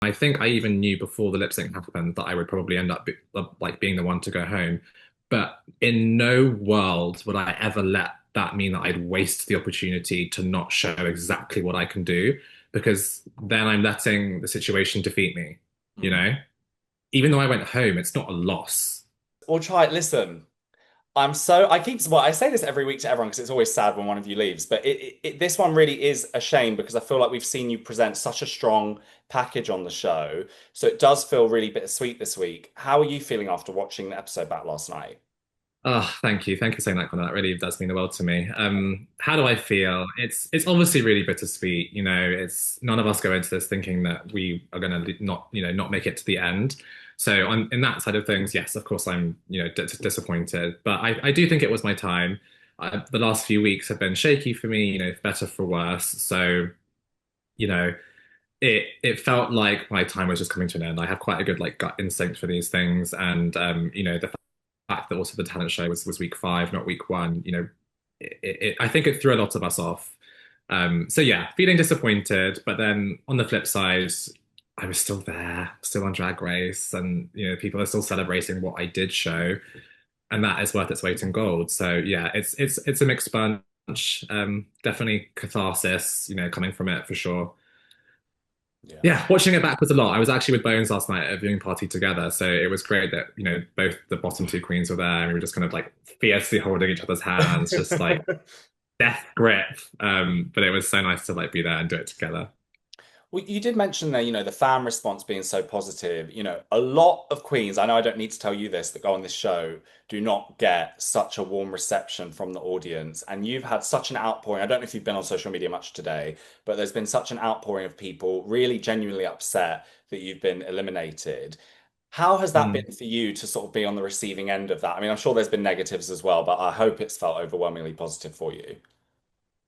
I think I even knew before the lip sync happened that I would probably end up like being the one to go home. But in no world would I ever let that mean that I'd waste the opportunity to not show exactly what I can do, because then I'm letting the situation defeat me, you Mm. know? Even though I went home, it's not a loss. Or try it. Listen, I say this every week to everyone because it's always sad when one of you leaves, but this one really is a shame because I feel like we've seen you present such a strong package on the show. So it does feel really bittersweet this week. How are you feeling after watching the episode back last night? Oh, thank you. Thank you for saying that, Conor. That really does mean the world to me. How do I feel? It's obviously really bittersweet. It's none of us go into this thinking that we are going to not, not make it to the end. So in that side of things, yes, of course, I'm, disappointed. But I do think it was my time. The last few weeks have been shaky for me, for better for worse. So, you know, it felt like my time was just coming to an end. I have quite a good like gut instinct for these things, and the fact that also the talent show was week five, not week one. I think it threw a lot of us off. So yeah, feeling disappointed, but then on the flip side, I was still there, still on Drag Race, and people are still celebrating what I did show, and that is worth its weight in gold. So yeah, it's a mixed bunch. Definitely catharsis, coming from it for sure. Yeah. Yeah, watching it back was a lot. I was actually with Bones last night at a viewing party together, so it was great that both the bottom two queens were there, and we were just kind of like fiercely holding each other's hands, just like death grip. But it was so nice to like be there and do it together. Well, you did mention there, the fan response being so positive. A lot of queens, I know I don't need to tell you this, that go on this show do not get such a warm reception from the audience. And you've had such an outpouring. I don't know if you've been on social media much today, but there's been such an outpouring of people really genuinely upset that you've been eliminated. How has that Mm. been for you to sort of be on the receiving end of that? I mean, I'm sure there's been negatives as well, but I hope it's felt overwhelmingly positive for you.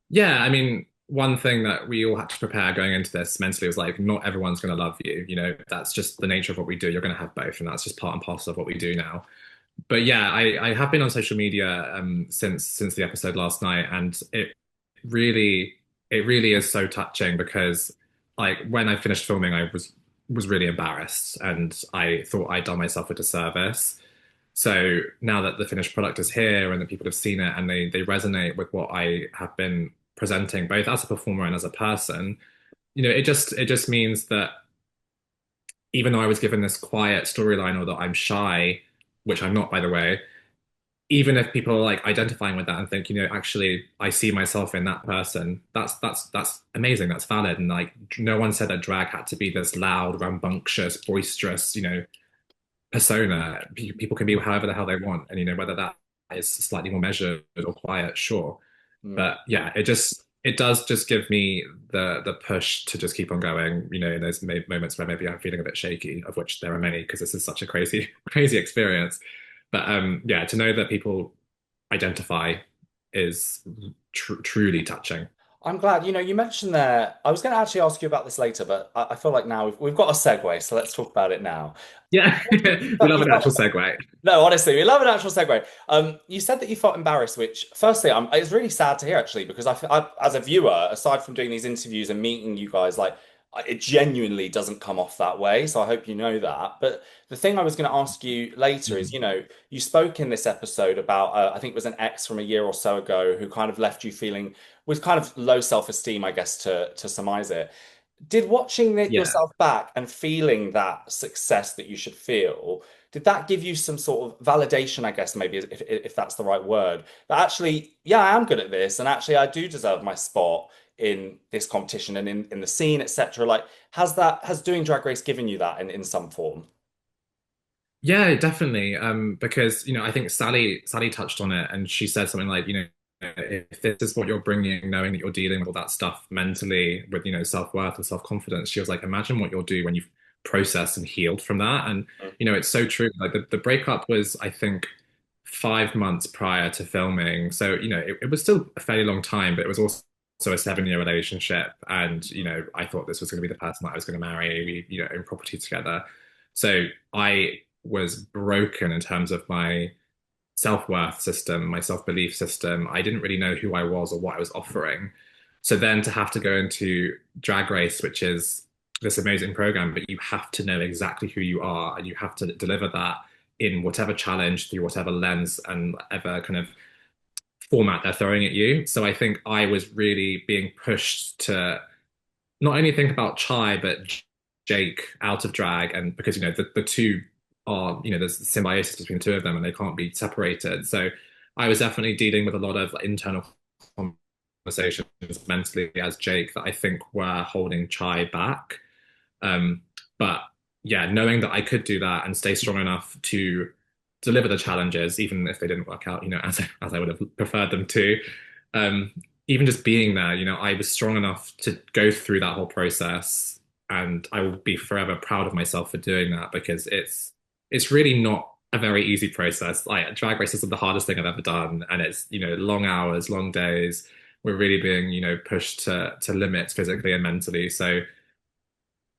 Yeah, I mean, one thing that we all had to prepare going into this mentally was like, not everyone's going to love you. That's just the nature of what we do. You're going to have both, and that's just part and parcel of what we do now. But yeah, I have been on social media since the episode last night, and really it really is so touching because like when I finished filming, I was really embarrassed, and I thought I'd done myself a disservice. So now that the finished product is here and that people have seen it and they resonate with what I have been presenting, both as a performer and as a person, it just means that even though I was given this quiet storyline or that I'm shy, which I'm not, by the way, even if people are like identifying with that and think, actually, I see myself in that person, that's amazing. That's valid. And like, no one said that drag had to be this loud, rambunctious, boisterous, persona. People can be however the hell they want, and whether that is slightly more measured or quiet, sure. Hmm. But yeah, it does just give me the push to just keep on going. In those moments where maybe I'm feeling a bit shaky, of which there are many because this is such a crazy crazy experience. But yeah, to know that people identify is truly touching. I'm glad. You mentioned there, I was going to actually ask you about this later, but I feel like now we've got a segue, so let's talk about it now. Yeah, we love You an actual felt, segue. no, honestly, we love an actual segue. You said that you felt embarrassed, which, firstly, it's really sad to hear actually, because as a viewer, aside from doing these interviews and meeting you guys, like it genuinely doesn't come off that way. So I hope you know that. But the thing I was going to ask you later is, Mm. you spoke in this episode about, I think it was an ex from a year or so ago who kind of left you feeling with kind of low self-esteem, I guess, to surmise it. Did watching it Yeah. yourself back and feeling that success that you should feel, did that give you some sort of validation, I guess, maybe if that's the right word, that actually, yeah, I am good at this, and actually I do deserve my spot in this competition and in the scene, etc. Like, has doing Drag Race given you that in some form? Yeah, definitely. Because I think Sally touched on it, and she said something like, if this is what you're bringing, knowing that you're dealing with all that stuff mentally, with self-worth and self-confidence, she was like, imagine what you'll do when you've processed and healed from that. And it's so true. Like the breakup was, I think, 5 months prior to filming, so it was still a fairly long time, but it was also a 7-year relationship, and I thought this was going to be the person that I was going to marry. We own property together, so I was broken in terms of my self-worth system, my self-belief system. I didn't really know who I was or what I was offering. So then to have to go into Drag Race, which is this amazing program, but you have to know exactly who you are and you have to deliver that in whatever challenge, through whatever lens and whatever kind of format they're throwing at you. So I think I was really being pushed to not only think about Chai, but Jake out of drag. And because, the two are, there's symbiosis between the two of them and they can't be separated. So I was definitely dealing with a lot of like, internal conversations mentally as Jake that I think were holding Chai back. But yeah, knowing that I could do that and stay strong enough to deliver the challenges, even if they didn't work out, as I would have preferred them to. Um, Even just being there, I was strong enough to go through that whole process, and I will be forever proud of myself for doing that because it's really not a very easy process. Like drag race is the hardest thing I've ever done, and it's long hours, long days. We're really being pushed to limits physically and mentally. So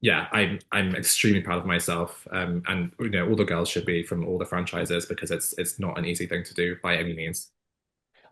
yeah, I'm extremely proud of myself, and all the girls should be from all the franchises because it's not an easy thing to do by any means.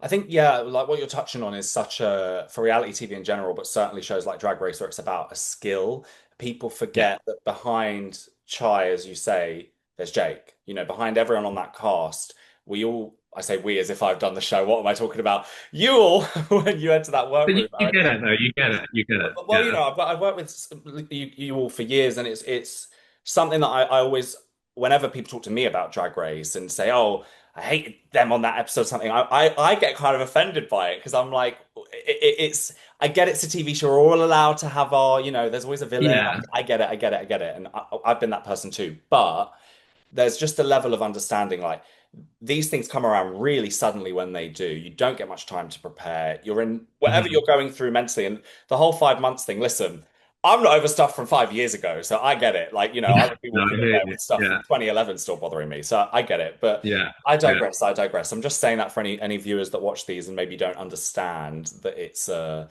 I think, yeah, like what you're touching on is such a, for reality TV in general, but certainly shows like Drag Race where it's about a skill. People Yeah, forget that behind Chai, as you say, there's Jake. Behind everyone on that cast, we all, I say we as if I've done the show. What am I talking about? You all, when you enter that but workroom, you are get it though. You get it. You get it. well, Yeah, I've worked with you all for years, and it's something that I always, whenever people talk to me about Drag Race and say, "Oh, I hated them on that episode," or something, I get kind of offended by it because I'm like, it's I get it's a TV show. We're all allowed to have our, there's always a villain. yeah. I get it, I get it, I get it, and I've been that person too, but there's just a level of understanding like these things come around really suddenly when they do. You don't get much time to prepare. You're in whatever Mhm. you're going through mentally, and the whole 5 months thing. Listen, I'm not over stuff from 5 years ago, so I get it. Like, I Yeah, would be no, I walking in hear there you. with stuff from Yeah, 2011 still bothering me, so I get it. But yeah, I yeah, digress. I digress. I'm just saying that for any viewers that watch these and maybe don't understand that it's a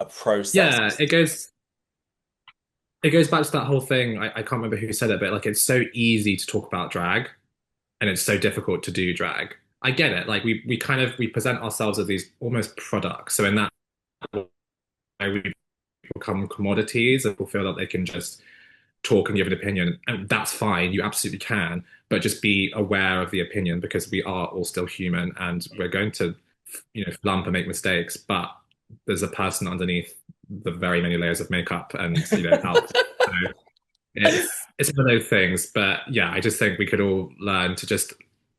process. yeah. It goes back to that whole thing. I can't remember who said it, but like it's so easy to talk about drag, and it's so difficult to do drag. I get it. Like we present ourselves as these almost products. So in that way, we become commodities, and people feel that they can just talk and give an opinion, and that's fine. You absolutely can, but just be aware of the opinion because we are all still human, and we're going to, flump and make mistakes. But there's a person underneath the very many layers of makeup and outfit. So it's one of those things. But yeah, I just think we could all learn to just.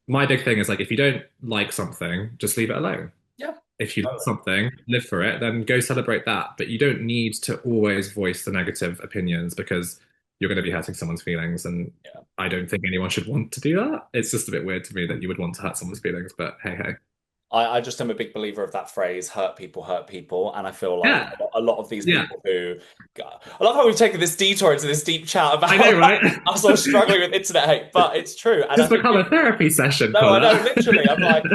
My big thing is like if you don't like something, just leave it alone. Yeah. If you like Totally. something, live for it, then go celebrate that. But you don't need to always voice the negative opinions because you're going to be hurting someone's feelings. And Yeah. I don't think anyone should want to do that. It's just a bit weird to me that you would want to hurt someone's feelings, but hey, hey. I just am a big believer of that phrase, hurt people. And I feel like Yeah, a lot of these yeah. people who, I love how we've taken this detour into this deep chat I about know, right? us all struggling with internet hate, but it's true. And I Just think become a therapy session, no, I know, Connor. literally. I'm like,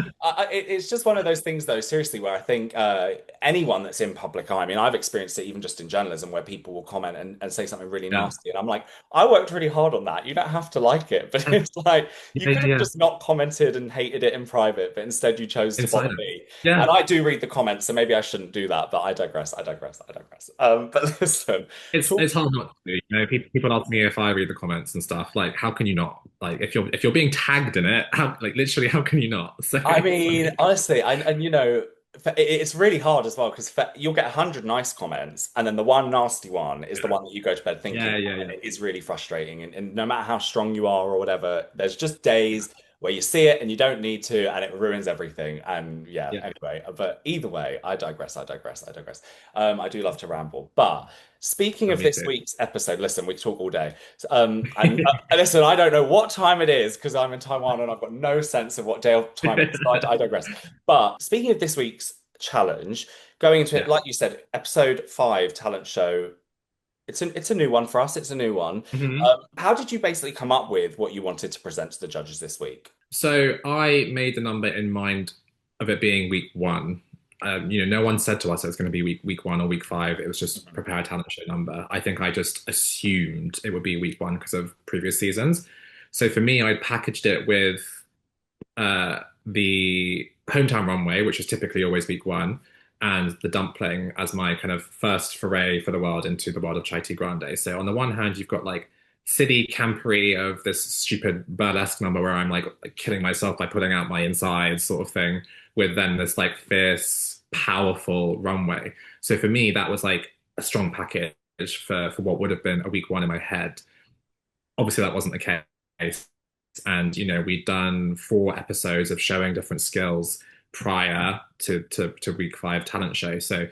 it's just one of those things, though, seriously, where I think anyone that's in public eye, I mean, I've experienced it even just in journalism where people will comment and say something really Yeah. nasty. And I'm like, I worked really hard on that. You don't have to like it. But it's like, you Yeah, could yeah, have yeah. just not commented and hated it in private, but instead you chose to bother Inside it. me. And Yeah. I do read the comments, so maybe I shouldn't do that, but I digress. I digress. I digress. But listen, talk. It's hard not to do. People ask me if I read the comments and stuff. Like, how can you not? Like, if you're being tagged in it, how like literally, how can you not? So I it's mean, like, honestly, and it's really hard as well because you'll get 100 nice comments, and then the one nasty one is the yeah, one that you go to bed thinking yeah, yeah, about, and yeah, it is really frustrating. And no matter how strong you are or whatever, there's just days where you see it and you don't need to, and it ruins everything. And yeah, yeah. anyway, but either way, I digress. I digress. I digress. I do love to ramble, but speaking Oh, of me this too. week's episode, listen, we talk all day. And listen, I don't know what time it is because I'm in Taiwan and I've got no sense of what day of time it is. So I digress. But speaking of this week's challenge, going into it, Yeah. like you said, episode 5 talent show. It's a new one for us. It's a new one. Mhm. How did you basically come up with what you wanted to present to the judges this week? So I made the number in mind of it being week one. No one said to us it was going to be week one or week five. It was just Mhm. prepare a talent show number. I think I just assumed it would be week one because of previous seasons. So for me, I packaged it with the hometown runway, which is typically always week one, and the dumpling as my kind of first foray for the world into the world of Chai T Grande. So on the one hand, you've got like silly campery of this stupid burlesque number where I'm like killing myself by putting out my insides sort of thing, with then this like fierce, powerful runway. So for me, that was like a strong package for what would have been a week one in my head. Obviously, that wasn't the case. And we'd done 4 episodes of showing different skills prior to week 5 talent show. So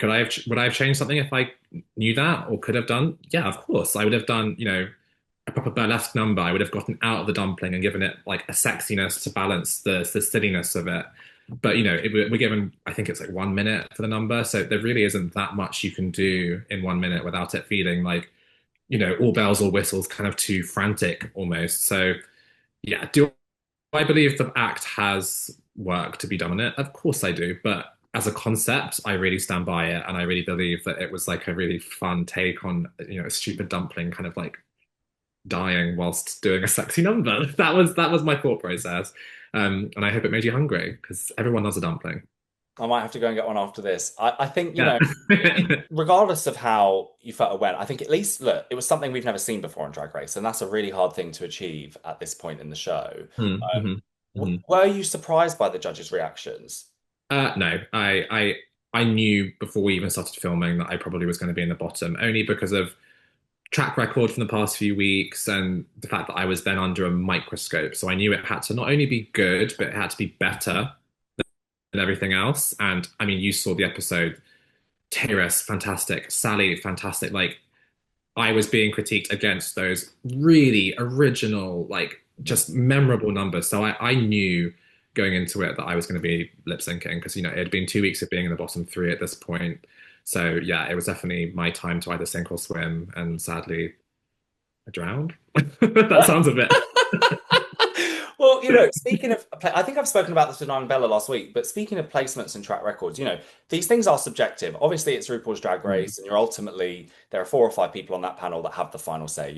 would I have changed something if I knew that or could have done? Yeah, of course. I would have done, a proper burlesque number. I would have gotten out of the dumpling and given it like a sexiness to balance the silliness of it. But we're given, I think it's like 1 minute for the number, so there really isn't that much you can do in 1 minute without it feeling like all bells or whistles, kind of too frantic almost. So yeah, do I believe the act has work to be done on it? Of course I do, but as a concept, I really stand by it, and I really believe that it was like a really fun take on a stupid dumpling kind of like dying whilst doing a sexy number. That was my thought process, and I hope it made you hungry because everyone loves a dumpling. I might have to go and get one after this. I think, Yeah. regardless of how you felt it went, I think at least, look, it was something we've never seen before in Drag Race, and that's a really hard thing to achieve at this point in the show. Mm-hmm. W were you surprised by the judges' reactions? No, I knew before we even started filming that I probably was going to be in the bottom, only because of track record from the past few weeks and the fact that I was then under a microscope. So I knew it had to not only be good, but it had to be better than everything else. And I mean, you saw the episode. Tyrus, fantastic. Sally, fantastic. Like, I was being critiqued against those really original, like just memorable numbers. So I knew going into it that I was going to be lip syncing because it had been 2 weeks of being in the bottom 3 at this point. So yeah, it was definitely my time to either sink or swim, and sadly, I drowned. That sounds a bit. Well, speaking of, I think I've spoken about this with Nine Bella last week, but speaking of placements and track records, these things are subjective. Obviously, it's RuPaul's Drag Mm, Race, and there are 4 or 5 people on that panel that have the final say,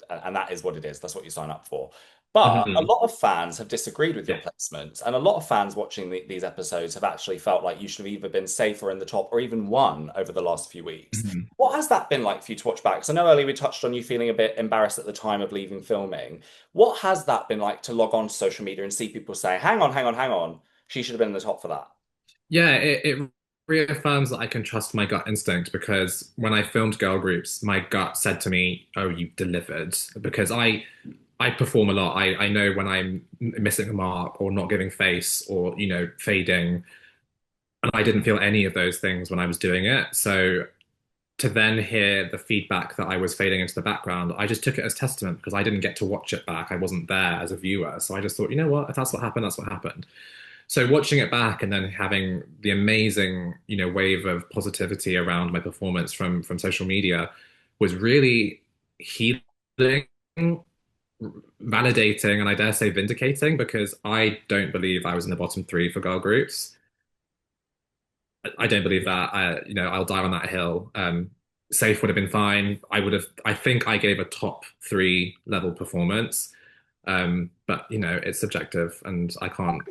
and that is what it is. That's what you sign up for. But a mhm. lot of fans have disagreed with your Yeah. placements, and a lot of fans watching these episodes have actually felt like you should have either been safer in the top or even won over the last few weeks. Mhm. What has that been like for you to watch back? Because I know earlier we touched on you feeling a bit embarrassed at the time of leaving filming. What has that been like to log on to social media and see people say, hang on, hang on, hang on, she should have been in the top for that? Yeah, it reaffirms that I can trust my gut instinct because when I filmed girl groups, my gut said to me, "Oh, you delivered." Because I perform a lot. I know when I'm missing a mark or not giving face or fading, and I didn't feel any of those things when I was doing it. So to then hear the feedback that I was fading into the background, I just took it as testament because I didn't get to watch it back. I wasn't there as a viewer. So I just thought, you know what? If that's what happened, that's what happened. So watching it back and then having the amazing, wave of positivity around my performance from social media was really healing, validating, and I dare say vindicating because I don't believe I was in the bottom 3 for girl groups. I don't believe that. I'll die on that hill. Safe would have been fine. I think I gave a top 3 level performance. But it's subjective and I can't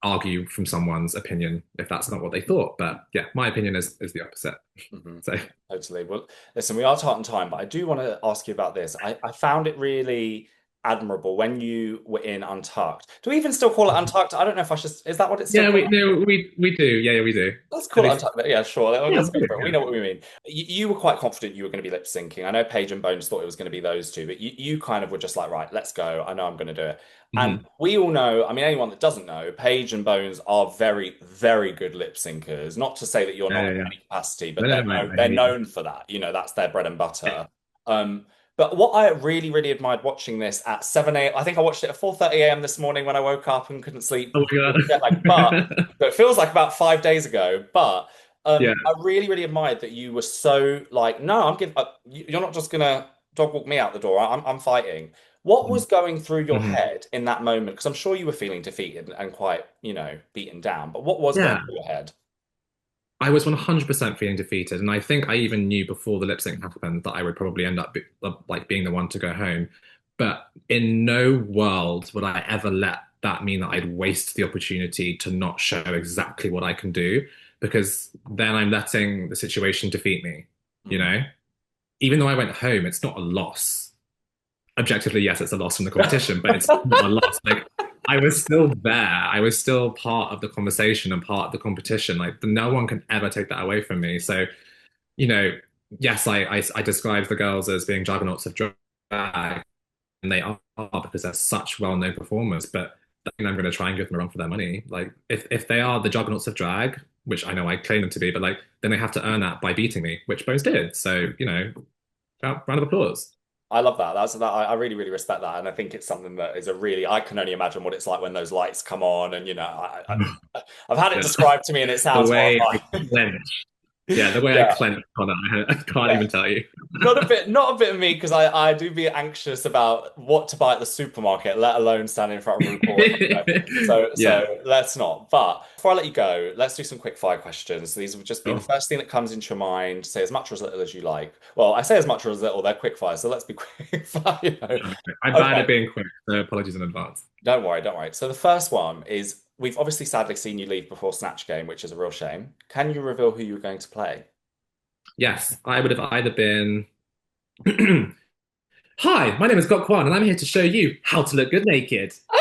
argue from someone's opinion if that's not what they thought. But yeah, my opinion is the opposite. Mhm. So Totally. Well, listen, we are tight on time, but I do want to ask you about this. I found it really admirable when you were in Untucked. Do we even still call it Untucked? I don't know if I should, is that what it's still yeah, called? we do. Yeah, we do. Let's At call it least Untucked. Yeah, sure. yeah, Let's we go do. for it. We know what we mean. You were quite confident you were going to be lip syncing. I know Paige and Bones thought it was going to be those two, but you kind of were just like, right, let's go. I know I'm going to do it. Yeah. And we all know, I mean, anyone that doesn't know, Paige and Bones are very, very good lip syncers. Not to say that you're Yeah, not yeah, in yeah. any capacity, but No, no, mate, I they're hear you. known for that. That's their bread and Yeah. butter. Um, but what I really, really admired watching this at 7 a.m. I think I watched it at 4:30 a.m. this morning when I woke up and couldn't sleep. Oh my Jet lag. But God. so it feels like about 5 days ago. But Yeah. I really, really admired that you were so like, no, I'm giving up. You're not just gonna dog walk me out the door. I'm fighting. What was going through your Mhm. head in that moment? Because I'm sure you were feeling defeated and quite, beaten down. But what was going Yeah. through your head? I was 100% feeling defeated, and I think I even knew before the lip sync happened that I would probably end up like being the one to go home. But in no world would I ever let that mean that I'd waste the opportunity to not show exactly what I can do. because then I'm letting the situation defeat me, you Mm. know? Even though I went home, it's not a loss. Objectively, yes, it's a loss from the competition, but it's not a loss. Like I was still there. I was still part of the conversation and part of the competition. Like no one can ever take that away from me. So, you know, yes, I describe the girls as being juggernauts of drag, and they are because they're such well-known performers. But I think I'm going to try and give them a run for their money. Like if they are the juggernauts of drag, which I know I claim them to be, but like then they have to earn that by beating me, which Bones did. So, round of applause. I love that. That's that. I really, really respect that, and I think it's something that is a really. I can only imagine what it's like when those lights come on, and I've had it Yeah. described to me, and it The sounds way I horrifying. clenched. Yeah, the way I Yeah, clenched on it, I can't yeah. even tell you. Not a bit of me because I do be anxious about what to buy at the supermarket, let alone standing in front of RuPaul. Yeah. So let's not. But before I let you go, let's do some quick fire questions. These would just be the Oh, first thing that comes into your mind. Say as much or as little as you like. Well, I say as much or as little. They're quick fire, so let's be quick fire. I'm bad Okay, at being quick, so apologies in advance. don't worry, don't worry. So the first one is we've obviously sadly seen you leave before Snatch Game, which is a real shame. Can you reveal who you were going to play? Yes, I would have either been. Hi, my name is Gok Kwan, and I'm here to show you how to look good naked. Ah!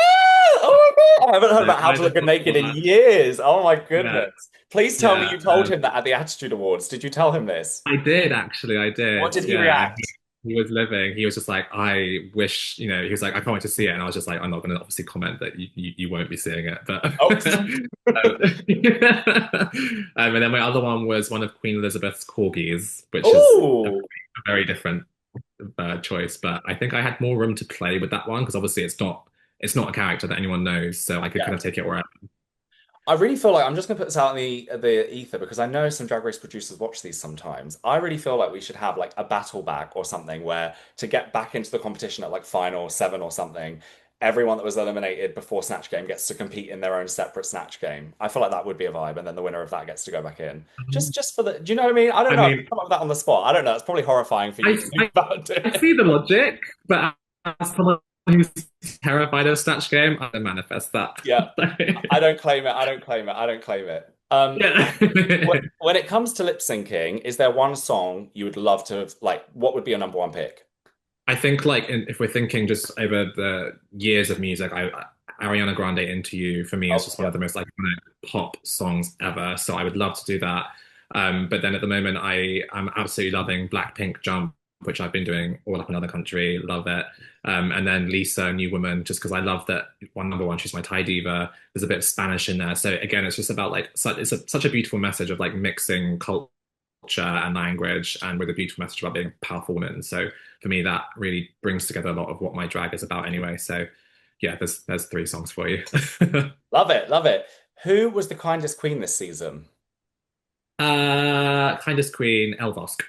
Oh my God! I haven't heard So about how to either look good naked in Kwan, years. Oh my yeah, goodness. Please tell me yeah. you told him that at the Attitude Awards. Did you tell him this? I did actually, I What did. did he Yeah, and react? he was living. He was just like, I wish, he was like, I can't wait to see it, and I was just like, I'm not going to obviously comment that you won't be seeing it, but. Oh, And then my other one was one of Queen Elizabeth's corgis, which is oh, a very different choice. But I think I had more room to play with that one because obviously it's not a character that anyone knows, so I could yeah. kind of take it wherever. I really feel like I'm just gonna put this out in the ether because I know some Drag Race producers watch these sometimes. I really feel like we should have like a battle back or something where to get back into the competition at like final seven or something, everyone that was eliminated before Snatch Game gets to compete in their own separate Snatch Game. I feel like that would be a vibe, and then the winner of that gets to go back in. Just for the, do you know what I mean? I don't I know. I've mean, come up with that on the spot. I don't know. It's probably horrifying for you I, to think I about I it. see the logic, but as someone who's terrified of Snatch Game, I don't manifest that. Yeah, I don't claim it. I don't claim it. I don't claim it. Yeah. When it comes to lip syncing, is there one song you would love to have, like, what would be your number one pick? I think like if we're thinking just over the years of music, Ariana Grande Into You for me is Oh, just one yeah. of the most iconic pop songs ever. So I would love to do that. But then at the moment, I am absolutely loving Blackpink Jump, which I've been doing all up another country. Love it. And then Lisa, New Woman, just because I love that one number one. She's my Thai diva. There's a bit of Spanish in there. So again, it's just about like such a beautiful message of like mixing culture and language and with a beautiful message about being a powerful woman. So for me, that really brings together a lot of what my drag is about anyway. So yeah, there's three songs for you. Love it, love it. Who was the kindest queen this season? Kindest Queen, Elvosk.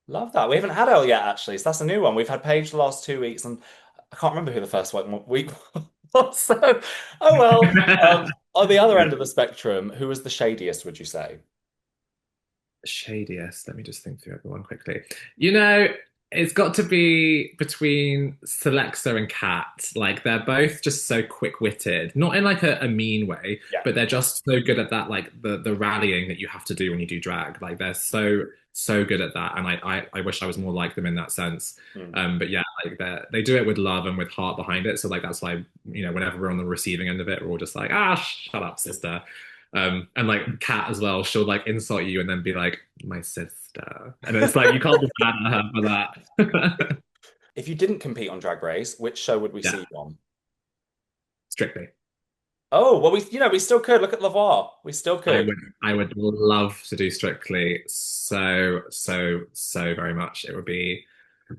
Love that. We haven't had Elle yet, actually, so that's a new one. We've had Paige the last 2 weeks, and I can't remember who the first one week was. So, oh well. On the other end of the spectrum, who was the shadiest, would you say? Shadiest. Let me just think through everyone quickly. You know, it's got to be between Celexa and Kat. Like they're both just so quick-witted, not in like a mean way, Yeah. but they're just so good at that, like the rallying that you have to do when you do drag. Like they're so good at that, and I wish I was more like them in that sense. Hmm. But yeah, like they do it with love and with heart behind it. So like that's why whenever we're on the receiving end of it, we're all just like, ah, shut up, sister. And like Kat as well, she'll like insult you and then be like, my sister. And it's like you can't be mad at her for that. If you didn't compete on Drag Race, which show would we Yeah, see you on? strictly. Oh, well, we still could. Look at Lavoir. We still I could. would I would love to do strictly so very much. It would be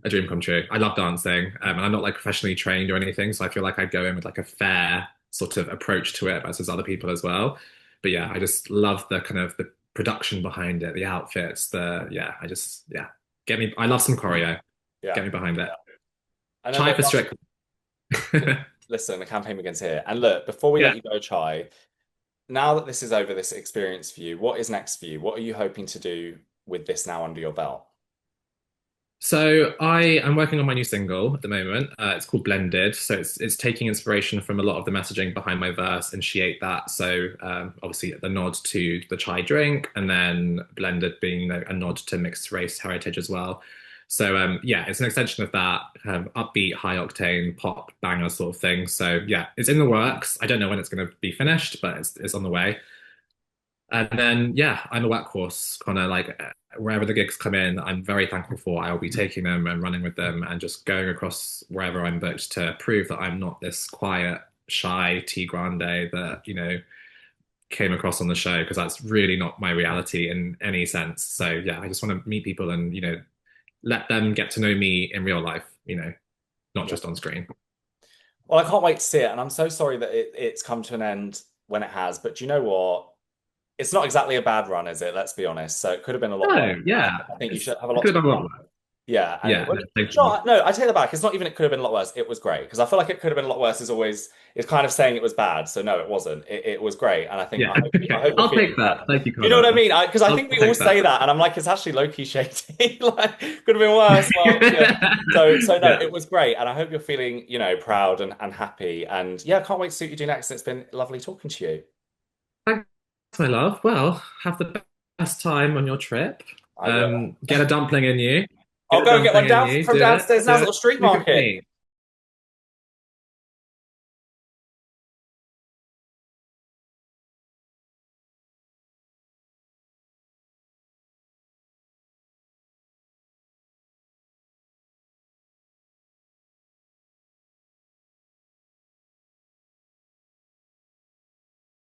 a dream come true. I love dancing, and I'm not like professionally trained or anything, so I feel like I'd go in with like a fair sort of approach to it versus other people as well. But yeah, I just love the kind of the production behind it, the outfits, get me. I love some choreo. Yeah. Get me behind it. Yeah. And then Chai look, for strict. listen, the campaign begins here. And look, before we let Yeah. you go, Chai, now that this is over, this experience for you, what is next for you? What are you hoping to do with this now under your belt? So I am working on my new single at the moment. It's called Blended. So it's taking inspiration from a lot of the messaging behind my verse, and she ate that. So obviously the nod to the chai drink, and then Blended being a nod to mixed race heritage as well. So yeah, it's an extension of that kind of upbeat, high octane pop banger sort of thing. So yeah, it's in the works. I don't know when it's going to be finished, but it's on the way. And then, yeah, I'm a workhorse, kind of like wherever the gigs come in, I'm very thankful for. I'll be taking them and running with them and just going across wherever I'm booked to prove that I'm not this quiet, shy T Grande that, came across on the show, because that's really not my reality in any sense. So, yeah, I just want to meet people and, let them get to know me in real life, not Yeah. just on screen. Well, I can't wait to see it, and I'm so sorry that it's come to an end when it has. But do you know what? It's not exactly a bad run, is it? Let's be honest. So it could have been a lot worse. Oh, yeah, I think you it's should have a it lot to could be have been a proud lot of. worse. Yeah, and Yeah, no, thank you. no, no, I take that back. It's not even it could have been a lot worse. It was great because I feel like it could have been a lot worse. Is always it's kind of saying it was bad. So no, it wasn't. It was great, and I think Yeah, I hope you're I'll feeling take that. Thank you, you know Connor. what I mean? Because I I'll think we all take that. say that, and I'm like, it's actually low key shady. Like, could have been worse. Well, yeah. So no, Yeah. it was great, and I hope you're feeling, proud and happy. And yeah, I can't wait to see what you do next. It's been lovely talking to you. Thanks, my love. Well, have the best time on your trip. I will. Get a dumpling in you. I'll Get a go and get one dumpling in down you. from Do it. downstairs Do Now's it. little street Look at market. me.